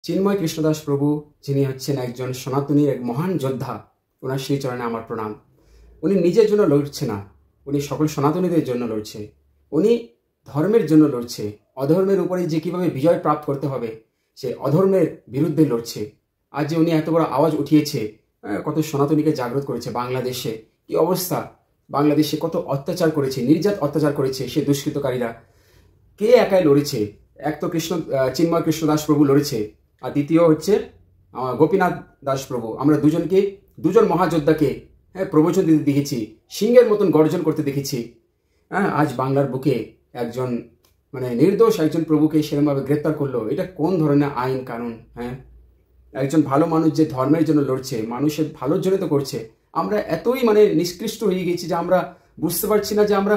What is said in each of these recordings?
চিন্ময় কৃষ্ণদাস প্রভু, যিনি হচ্ছেন একজন সনাতনী এক মহান যোদ্ধা, ওনার শ্রীচরণে আমার প্রণাম। উনি নিজের জন্য লড়ছে না, উনি সকল সনাতনীদের জন্য লড়ছে। উনি ধর্মের জন্য লড়ছে, অধর্মের উপরে যে কীভাবে বিজয় প্রাপ্ত করতে হবে সে অধর্মের বিরুদ্ধে লড়ছে। আজ যে উনি এত বড় আওয়াজ উঠিয়েছে, কত সনাতনীকে জাগ্রত করেছে। বাংলাদেশে কি অবস্থা, বাংলাদেশে কত অত্যাচার করেছে, নির্যাত অত্যাচার করেছে সে দুষ্কৃতকারীরা। কে একাই লড়েছে? এক তো চিন্ময় কৃষ্ণদাস প্রভু লড়েছে, আর দ্বিতীয় হচ্ছে গোপীনাথ দাস প্রভু। আমরা দুজন মহাযোদ্ধাকে প্রবচন দিতে দেখেছি, সিংহের মতন গর্জন করতে দেখেছি। আজ বাংলার বুকে একজন নির্দোষ একজন প্রভুকে সেরকমভাবে গ্রেপ্তার করলো, এটা কোন ধরনের আইন কানুন? একজন ভালো মানুষ যে ধর্মের জন্য লড়ছে, মানুষের ভালোর জন্য তো করছে। আমরা এতই নিষ্কৃষ্ট হয়ে গেছি যে আমরা বুঝতে পারছি না যে আমরা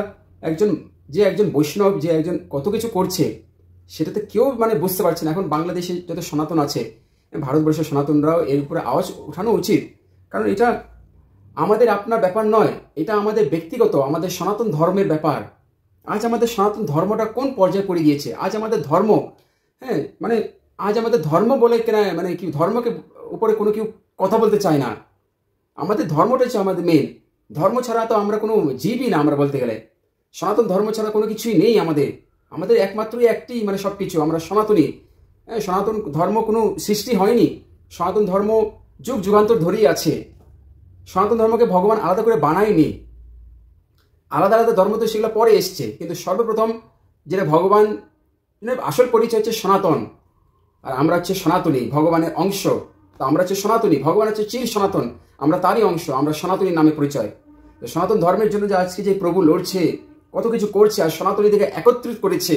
একজন বৈষ্ণব যে একজন কত কিছু করছে সেটাতে কেউ বুঝতে পারছে না। এখন বাংলাদেশে যত সনাতন আছে, ভারতবর্ষের সনাতনরাও এর উপরে আওয়াজ ওঠানো উচিত, কারণ এটা আমাদের আপনার ব্যাপার নয়, এটা আমাদের ব্যক্তিগত, আমাদের সনাতন ধর্মের ব্যাপার। আজ আমাদের সনাতন ধর্মটা কোন পর্যায়ে পড়ে গিয়েছে? আজ আমাদের ধর্ম আজ আমাদের ধর্ম বলে কেনা কি ধর্মকে উপরে কোনো কেউ কথা বলতে চায় না। আমাদের ধর্মটা হচ্ছে আমাদের মেন। ধর্ম ছাড়া তো আমরা কোনো জীবই না। আমরা বলতে গেলে সনাতন ধর্ম ছাড়া কোনো কিছুই নেই আমাদের একমাত্রই একটি সব কিছু। আমরা সনাতনী। সনাতন ধর্ম কোনো সৃষ্টি হয়নি, সনাতন ধর্ম যুগ যুগান্তর ধরেই আছে। সনাতন ধর্মকে ভগবান আলাদা করে বানায়নি। আলাদা আলাদা ধর্ম তো সেগুলো পরে এসছে, কিন্তু সর্বপ্রথম যেটা ভগবান আসল পরিচয় হচ্ছে সনাতন, আর আমরা হচ্ছে সনাতনী, ভগবানের অংশ। তো আমরা হচ্ছে সনাতনী, ভগবান হচ্ছে চির সনাতন, আমরা তারই অংশ, আমরা সনাতনীর নামে পরিচয়। তো সনাতন ধর্মের জন্য যে আজকে যে প্রভু লড়ছে, কত কিছু করছে আর সনাতনীদেরকে একত্রিত করেছে,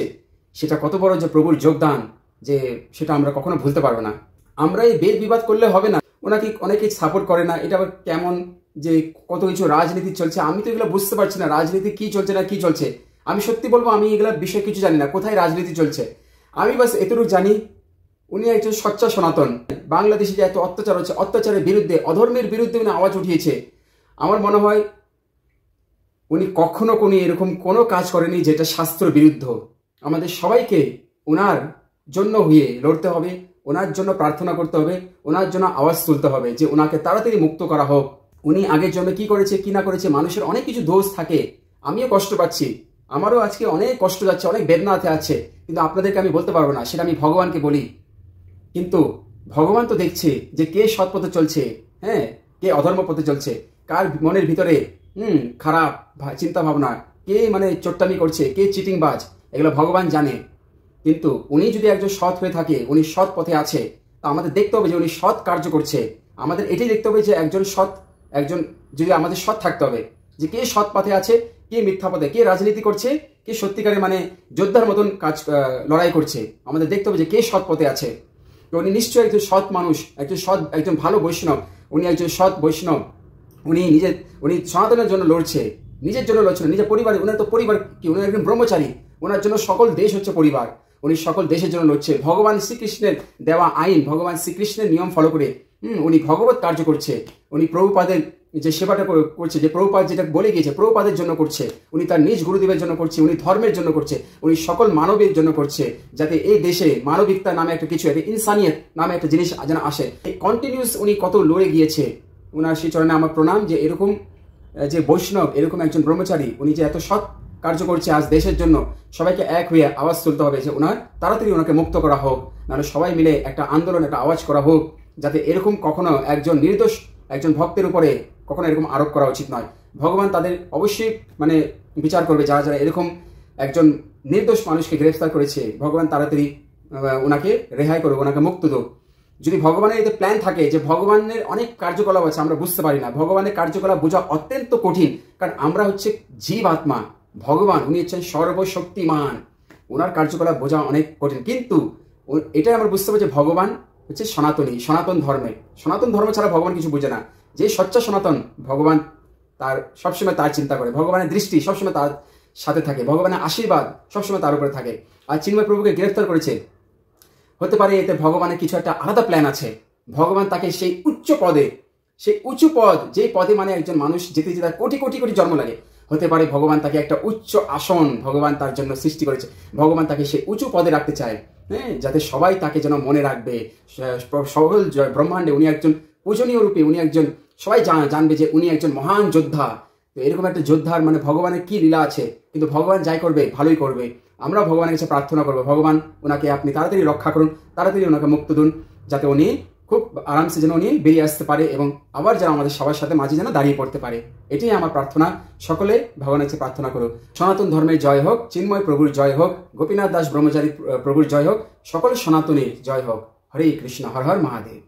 সেটা কত বড় যে প্রভুর যোগদান, যে সেটা আমরা কখনো ভুলতে পারবো না। আমরা এই বেদ বিবাদ করলে হবে না। ওনাকে অনেকেই সাপোর্ট করে না, এটা আবার কেমন যে কত কিছু রাজনীতি চলছে। আমি তো এগুলো বুঝতে পারছি না, রাজনীতি কি চলছে না কি চলছে। আমি সত্যি বলবো, আমি এগুলোর বিষয়ে কিছু জানি না, কোথায় রাজনীতি চলছে। আমি বাস এতটুকু জানি, উনি একজন সচ্চা সনাতন। বাংলাদেশে যে এত অত্যাচার হচ্ছে, অত্যাচারের বিরুদ্ধে, অধর্মের বিরুদ্ধে উনি আওয়াজ উঠিয়েছে। আমার মনে হয় উনি কখনো এরকম কোনো কাজ করেনি যেটা শাস্ত্র বিরুদ্ধ। আমাদের সবাইকে ওনার জন্য হয়ে লড়তে হবে, ওনার জন্য প্রার্থনা করতে হবে, ওনার জন্য আওয়াজ তুলতে হবে যে ওনাকে তাড়াতাড়ি মুক্ত করা হোক। উনি আগের জন্মে কি করেছে কি না করেছে, মানুষের অনেক কিছু দোষ থাকে। আমিও কষ্ট পাচ্ছি, আমারও আজকে অনেক কষ্ট যাচ্ছে, অনেক বেদনাতে আছে, কিন্তু আপনাদেরকে আমি বলতে পারবো না, সেটা আমি ভগবানকে বলি। কিন্তু ভগবান তো দেখছে যে কে সৎ পথে চলছে, কে অধর্ম পথে চলছে, কার মনের ভিতরে খারাপ চিন্তা ভাবনা, কে চোট্টামি করছে, কে চিটিংবাজ, এগুলো ভগবান জানে। কিন্তু উনি যদি একজন সৎ হয়ে থাকে, উনি সৎ পথে আছে, তা আমাদের দেখতে হবে যে উনি সৎ কার্য করছে। আমাদের এটাই দেখতে হবে যে একজন যদি আমাদের সৎ থাকতে হবে যে কে সৎ পথে আছে, কে মিথ্যা পথে, কে রাজনীতি করছে, কে সত্যিকারে যোদ্ধার মতন কাজ লড়াই করছে। আমাদের দেখতে হবে যে কে সৎ পথে আছে। তো উনি নিশ্চয়ই একজন সৎ মানুষ, একজন ভালো বৈষ্ণব। উনি একজন সৎ বৈষ্ণব। উনি সনাতনের জন্য লড়ছে, নিজের জন্য লড়ছে না, নিজের পরিবার। উনার তো পরিবার কি, উনি একজন ব্রহ্মচারী, ওনার জন্য সকল দেশ হচ্ছে পরিবার। উনি সকল দেশের জন্য লড়ছে। ভগবান শ্রীকৃষ্ণের দেওয়া আইন, ভগবান শ্রীকৃষ্ণের নিয়ম ফলো করে উনি ভগবত কার্য করছে। উনি প্রভুপাদের যে সেবাটা করছে, যে প্রভুপাদ যেটা বলে গিয়েছে, প্রভুপাদের জন্য করছে। উনি তার নিজ গুরুদেবের জন্য করছে, উনি ধর্মের জন্য করছে, উনি সকল মানবের জন্য করছে, যাতে এই দেশে মানবিকতা নামে একটা কিছু, একটা ইনসানিয়ত নামে একটা জিনিস যেন আসে। এই কন্টিনিউস উনি কত লড়ে গিয়েছে। ওনার সেই চরণে আমার প্রণাম যে এরকম যে বৈষ্ণব, এরকম একজন ব্রহ্মচারী, উনি যে এত সৎ কার্য করছে আজ দেশের জন্য। সবাইকে এক হয়ে আওয়াজ তুলতে হবে যে তাড়াতাড়ি ওনাকে মুক্ত করা হোক, নাহলে সবাই মিলে একটা আন্দোলন, একটা আওয়াজ করা হোক, যাতে এরকম কখনো একজন নির্দোষ একজন ভক্তের উপরে কখনো এরকম আরোপ করা উচিত নয়। ভগবান তাদের অবশ্যই বিচার করবে, যারা যারা এরকম একজন নির্দোষ মানুষকে গ্রেফতার করেছে। ভগবান তাড়াতাড়ি ওনাকে রেহাই করুক, ওনাকে মুক্ত দেব। যদি ভগবানের এতে প্ল্যান থাকে, যে ভগবানের অনেক কার্যকলাপ আছে আমরা বুঝতে পারি না, ভগবানের কার্যকলাপ বোঝা অত্যন্ত কঠিন, কারণ আমরা হচ্ছে জীব আত্মা। ভগবান উনি হচ্ছেন সর্বশক্তিমান, ওনার কার্যকলাপ বোঝা অনেক কঠিন। কিন্তু এটাই আমরা বুঝতে পারি যে ভগবান হচ্ছে সনাতনী, সনাতন ধর্ম ছাড়া ভগবান কিছু বোঝে না। যে সচ্চা সনাতন, ভগবান তার সবসময় তার চিন্তা করে, ভগবানের দৃষ্টি সবসময় তার সাথে থাকে, ভগবানের আশীর্বাদ সবসময় তার উপরে থাকে। আর চিন্ময় প্রভুকে গ্রেফতার করেছে, হতে পারে এতে ভগবানের কিছু একটা আলাদা প্ল্যান আছে। ভগবান তাকে সেই উঁচু পদ, যেই পদে একজন মানুষ যেতে যেতে কোটি কোটি কোটি জন্ম লাগে, হতে পারে ভগবান তাকে একটা উচ্চ আসন ভগবান তার জন্য সৃষ্টি করেছে। ভগবান তাকে সেই উঁচু পদে রাখতে চায়। হ্যাঁ, যাতে সবাই তাকে যেন মনে রাখবে, সকল ব্রহ্মাণ্ডে উনি একজন পূজনীয় রূপে, উনি একজন সবাই জানবে যে উনি একজন মহান যোদ্ধা। তো এরকম একটা যোদ্ধার মানে ভগবানের কি লীলা আছে, কিন্তু ভগবান যাই করবে ভালোই করবে। আমরা ভগবানের কাছে প্রার্থনা করবো, ভগবান ওনাকে আপনি তাড়াতাড়ি রক্ষা করুন, তাড়াতাড়ি ওনাকে মুক্ত দিন, যাতে উনি খুব আরামসে যেন উনি বেরিয়ে আসতে পারে এবং আবার যেন আমাদের সবার সাথে মাঝে যেন দাঁড়িয়ে পড়তে পারে। এটাই আমার প্রার্থনা। সকলে ভগবানের কাছে প্রার্থনা করুন। সনাতন ধর্মের জয় হোক, চিন্ময় প্রভুর জয় হোক, গোপীনাথ দাস ব্রহ্মচারী প্রভুর জয় হোক, সকল সনাতনীর জয় হোক। হরে কৃষ্ণ, হর হর মহাদেব।